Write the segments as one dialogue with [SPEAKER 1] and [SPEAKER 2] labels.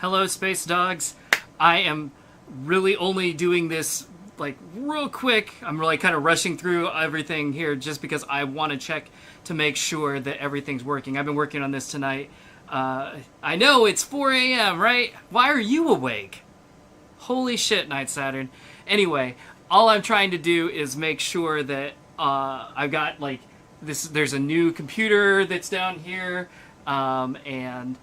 [SPEAKER 1] Hello, Space Dogs. I am really only doing this like real quick. I'm really kind of rushing through everything here just because I want to check to make sure that everything's working. I've been working on this tonight. I know it's 4 a.m., right? Why are you awake? Holy shit, Night Saturn. Anyway, all I'm trying to do is make sure that I've got like this. There's a new computer that's down here, and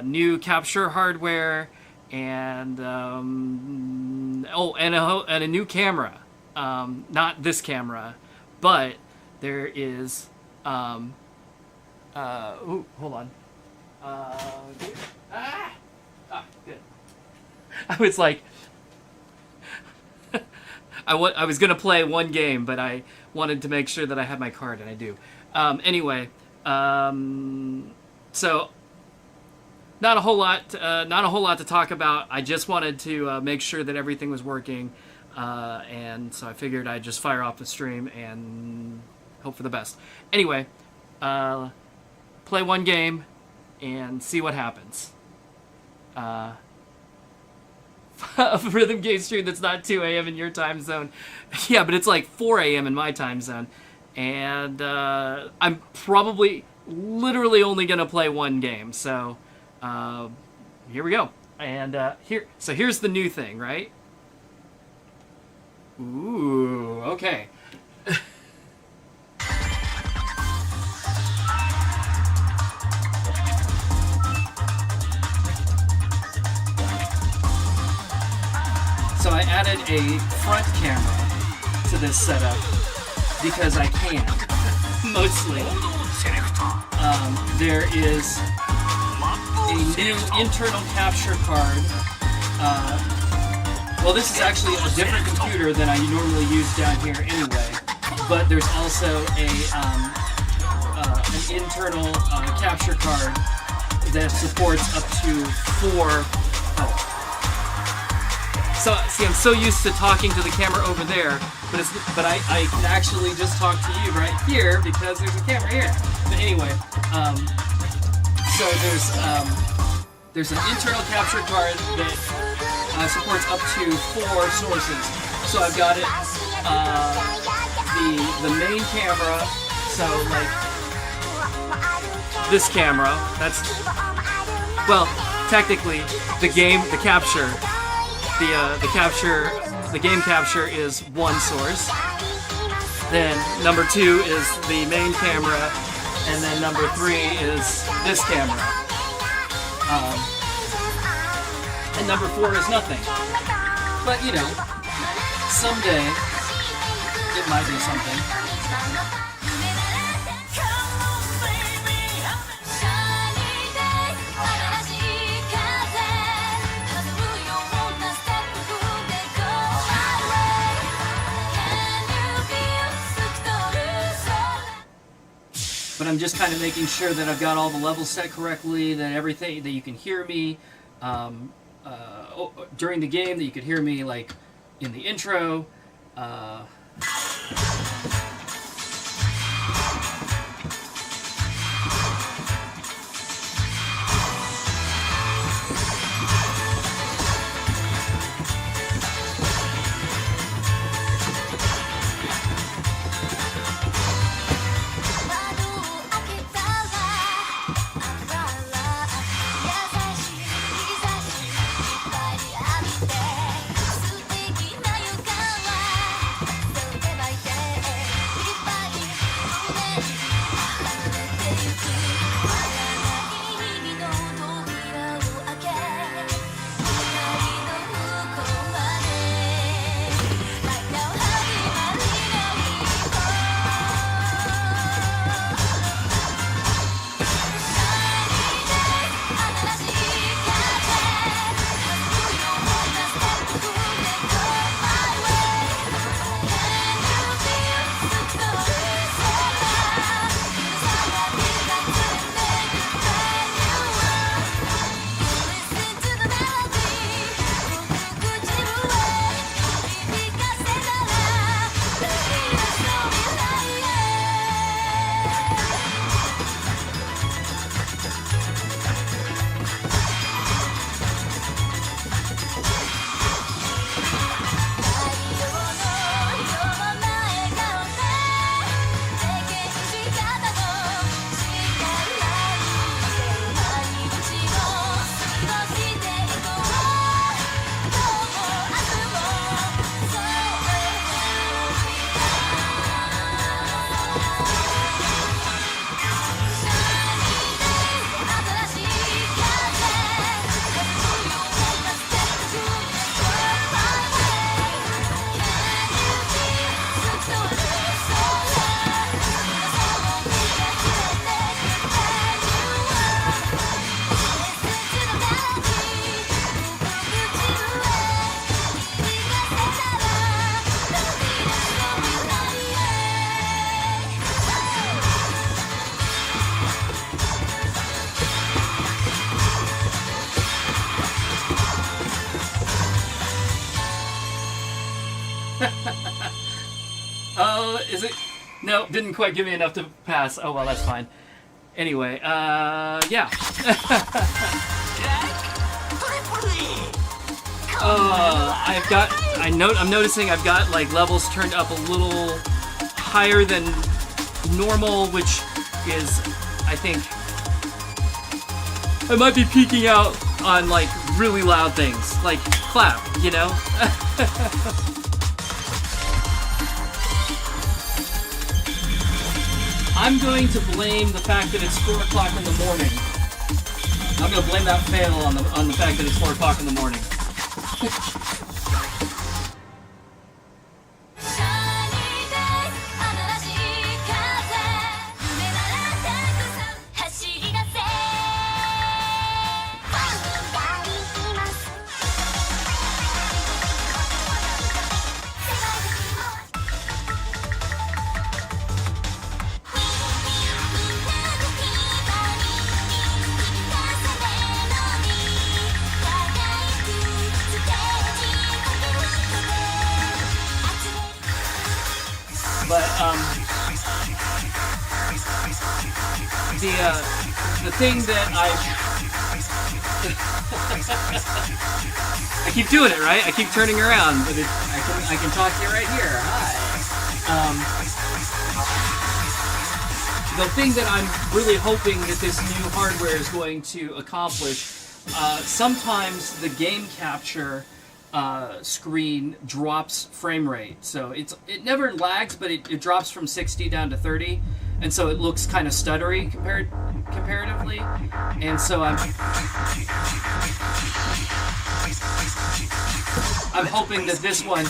[SPEAKER 1] new capture hardware, and and a new camera. Not this camera, but there is. Hold on. Good. I was like, I was gonna play one game, but I wanted to make sure that I had my card, and I do. Anyway, so not a whole lot to talk about. I just wanted to make sure that everything was working, and so I figured I'd just fire off the stream and hope for the best. Anyway, play one game and see what happens. A rhythm game stream that's not 2 a.m. in your time zone. Yeah, but it's like 4 a.m. in my time zone. And I'm probably literally only going to play one game. So here we go. And here's the new thing, right? Ooh, okay. So I added a front camera to this setup because I can, mostly. There is a new internal capture card. Well, this is actually a different computer than I normally use down here anyway, but there's also an internal capture card that supports up to 4. So, see, I'm so used to talking to the camera over there, but I can actually just talk to you right here because there's a camera here. But anyway, so there's an internal capture card that supports up to 4 sources. So I've got it, the main camera, so like this camera. That's, well, technically the capture. The game capture is one source. Then number 2 is the main camera, and then number 3 is this camera. And number 4 is nothing. But you know, someday it might be something. But I'm just kind of making sure that I've got all the levels set correctly, that everything, that you can hear me during the game, that you could hear me like in the intro. Is it? No, didn't quite give me enough to pass. Oh well, that's fine. Anyway, yeah. I'm noticing I've got like levels turned up a little higher than normal, which is, I think, I might be peeking out on like really loud things, like clap, you know? I'm going to blame the fact that it's 4 o'clock in the morning. I'm going to blame that fail on the fact that it's 4 o'clock in the morning. But the thing that I keep doing it, right? I keep turning around, but I can talk to you right here. Hi. The thing that I'm really hoping that this new hardware is going to accomplish, sometimes the game capture screen drops frame rate, so it never lags, but it drops from 60 down to 30, and so it looks kind of stuttery comparatively. And so I'm hoping that this one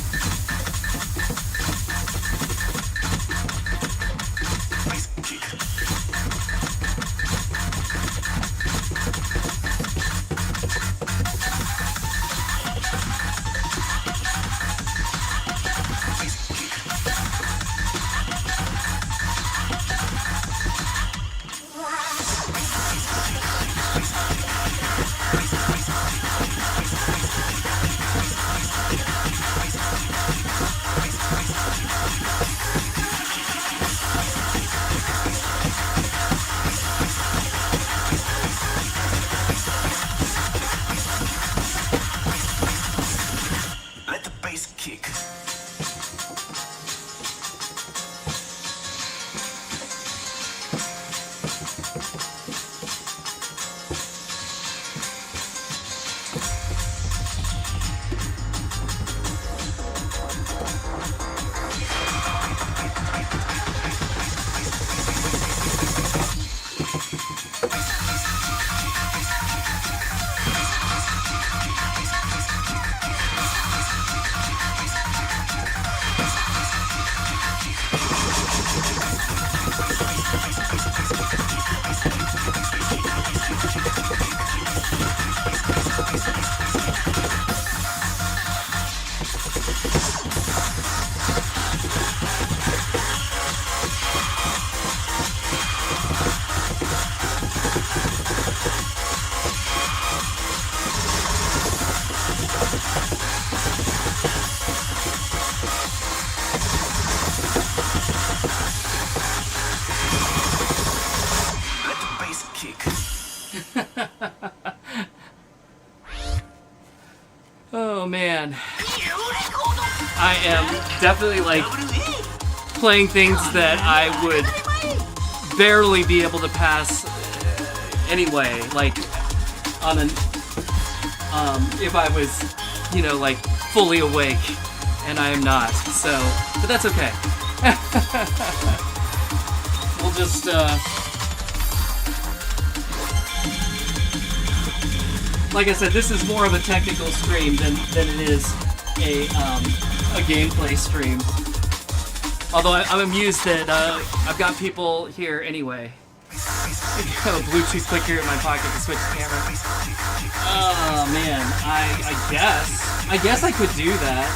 [SPEAKER 1] oh man, I am definitely like playing things that I would barely be able to pass anyway, like on an if I was, you know, like fully awake, and I am not, so, but that's okay. We'll just like I said, this is more of a technical stream than it is a gameplay stream. Although I'm amused that I've got people here anyway. I got a Bluetooth clicker in my pocket to switch the camera. Oh man, I guess I could do that.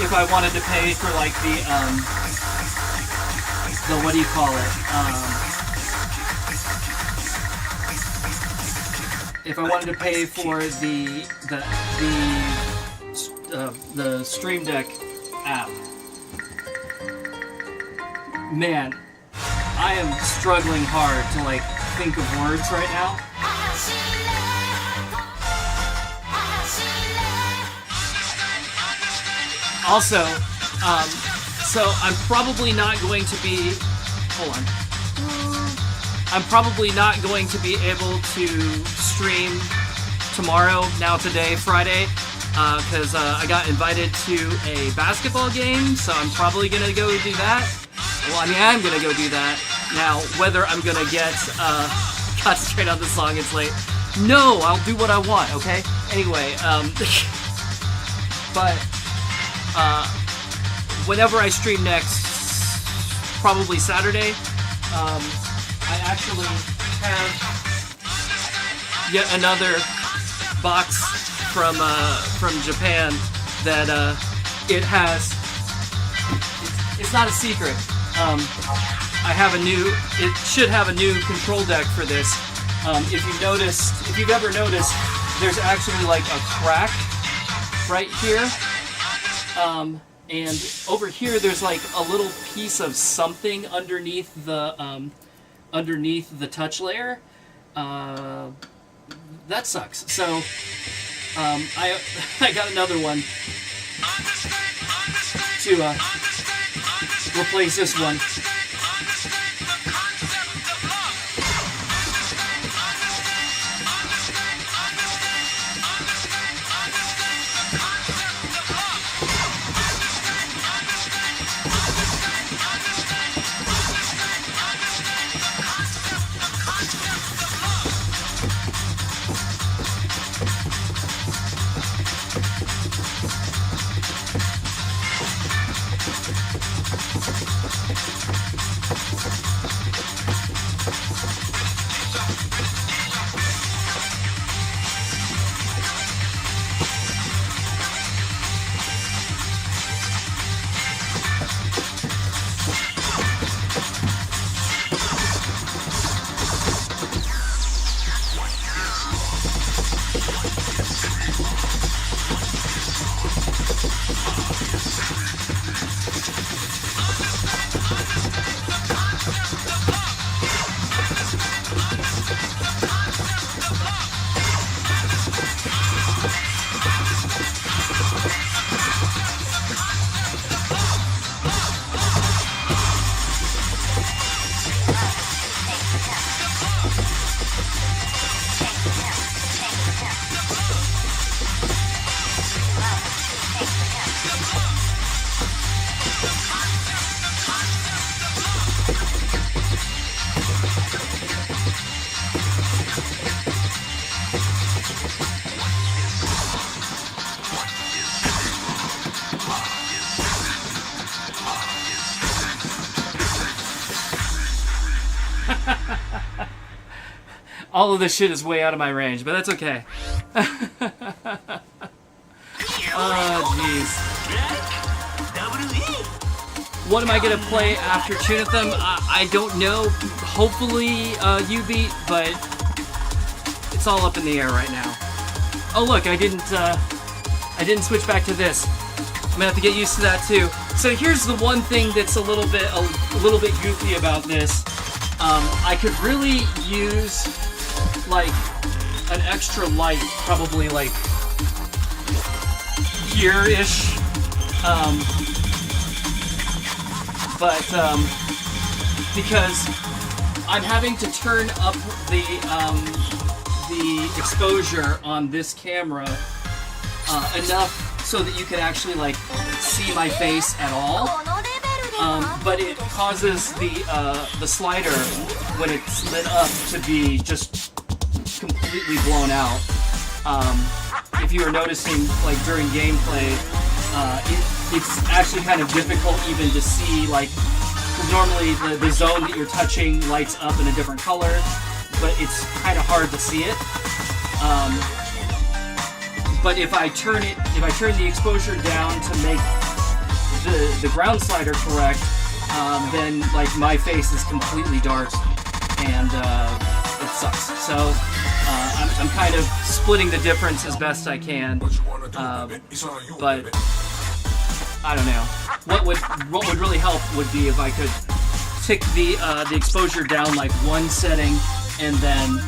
[SPEAKER 1] If I wanted to pay for like the what do you call it? If I wanted to pay for the the Stream Deck app. Man, I am struggling hard to like think of words right now. Also, so I'm probably not going to be. Hold on. I'm probably not going to be able to stream tomorrow, today, Friday, because I got invited to a basketball game, so I'm probably going to go do that. Well, I mean, I'm going to go do that. Now, whether I'm going to get, concentrate on the song, it's late. No, I'll do what I want, okay? Anyway, but, whenever I stream next, probably Saturday, I actually have yet another box from Japan that it has. It's not a secret. I have a new. It should have a new control deck for this. If you've ever noticed, there's actually like a crack right here. And over here, there's like a little piece of something underneath the touch layer. That sucks. So I got another one to replace this one. All of this shit is way out of my range, but that's okay. Oh, jeez. What am I gonna play after Tunitham? I don't know. Hopefully, U-Beat, but it's all up in the air right now. Oh, look, I didn't switch back to this. I'm gonna have to get used to that too. So here's the one thing that's a little bit goofy about this. I could really use like an extra light, probably like here-ish. But because I'm having to turn up the exposure on this camera enough so that you can actually like see my face at all. But it causes the slider when it's lit up to be just completely blown out. If you were noticing, like during gameplay, it's actually kind of difficult even to see, like, because normally the zone that you're touching lights up in a different color, but it's kind of hard to see it. But if I turn the exposure down to make the ground slider correct, then like my face is completely dark, and it sucks. So I'm kind of splitting the difference as best I can, but I don't know. What would really help would be if I could tick the exposure down like one setting and then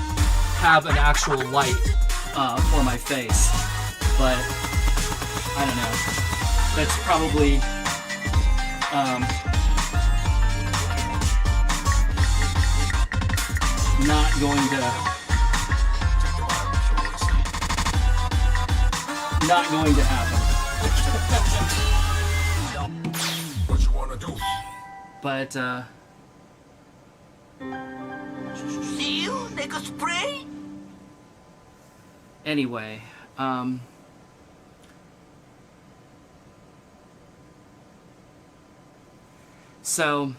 [SPEAKER 1] have an actual light for my face. But I don't know. That's probably not going to happen.
[SPEAKER 2] What you wanna do?
[SPEAKER 1] But
[SPEAKER 3] See you, nigga spray?
[SPEAKER 1] anyway, so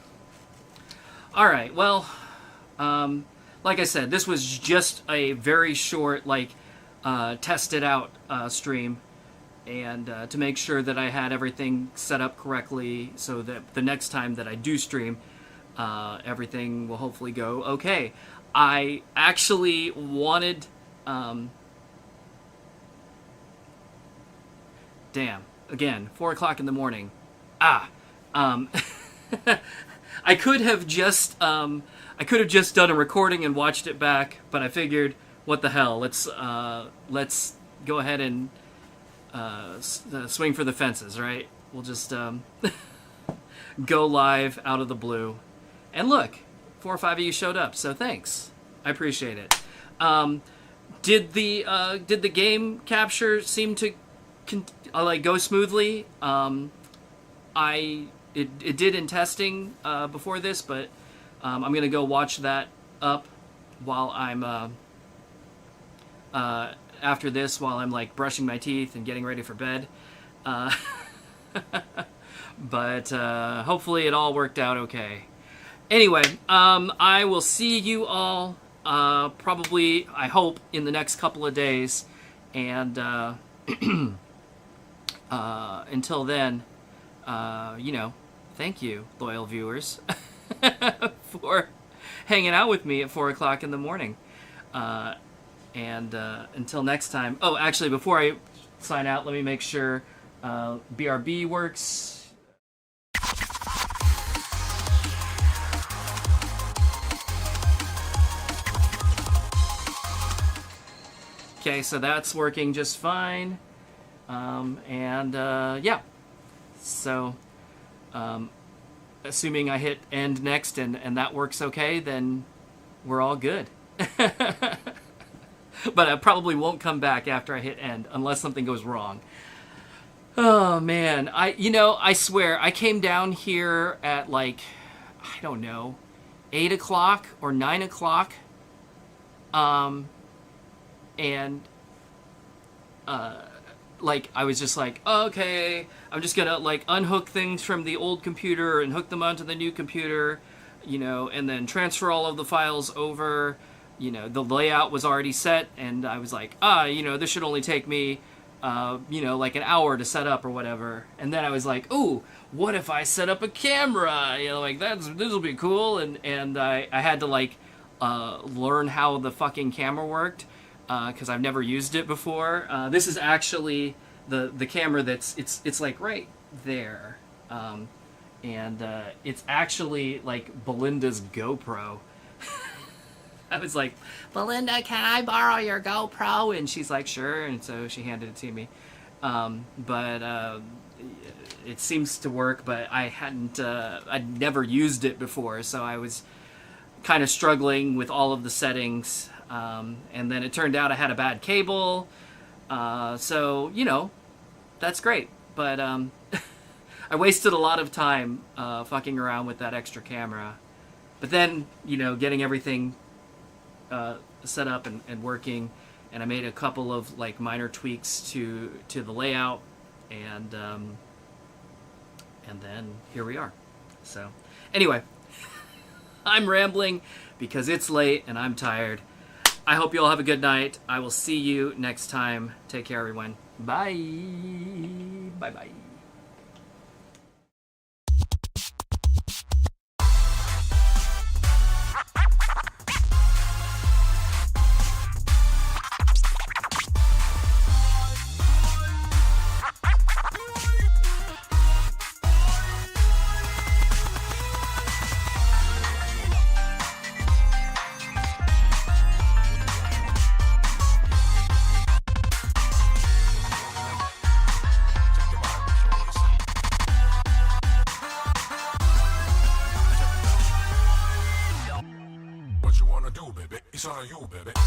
[SPEAKER 1] all right, well, like I said, this was just a very short, like, test it out stream, and to make sure that I had everything set up correctly so that the next time that I do stream, everything will hopefully go okay. I actually wanted... damn, again, 4 o'clock in the morning. I could have just done a recording and watched it back, but I figured, what the hell? Let's go ahead and swing for the fences, right? We'll just go live out of the blue. And look, 4 or 5 of you showed up, so thanks. I appreciate it. Did the game capture seem to go smoothly? It did in testing before this, but I'm gonna go watch that up while I'm after this, while I'm like brushing my teeth and getting ready for bed. But hopefully it all worked out okay. Anyway, I will see you all probably, I hope, in the next couple of days, and until then, thank you, loyal viewers, for hanging out with me at 4 o'clock in the morning. And until next time... Oh, actually, before I sign out, let me make sure BRB works. Okay, so that's working just fine. Yeah. So, assuming I hit end next and that works okay, then we're all good. But I probably won't come back after I hit end unless something goes wrong. Oh man, I swear I came down here at like, I don't know, 8 o'clock or 9 o'clock. Like, I was just like, okay, I'm just gonna like unhook things from the old computer and hook them onto the new computer, and then transfer all of the files over. The layout was already set, and I was like, this should only take me, like an hour to set up or whatever. And then I was like, ooh, what if I set up a camera? Like this will be cool. And I had to like learn how the fucking camera worked, because I've never used it before. This is actually the camera it's like right there, and it's actually like Belinda's GoPro. I was like, Belinda, can I borrow your GoPro? And she's like, sure. And so she handed it to me. But it seems to work, but I'd never used it before. So I was kind of struggling with all of the settings. And then it turned out I had a bad cable. So, that's great. But I wasted a lot of time fucking around with that extra camera. But then, getting everything set up and working, and I made a couple of like minor tweaks to the layout, and then here we are. So anyway, I'm rambling because it's late and I'm tired. I hope you all have a good night. I will see you next time. Take care, everyone. Bye. Bye.
[SPEAKER 2] It's on you, baby.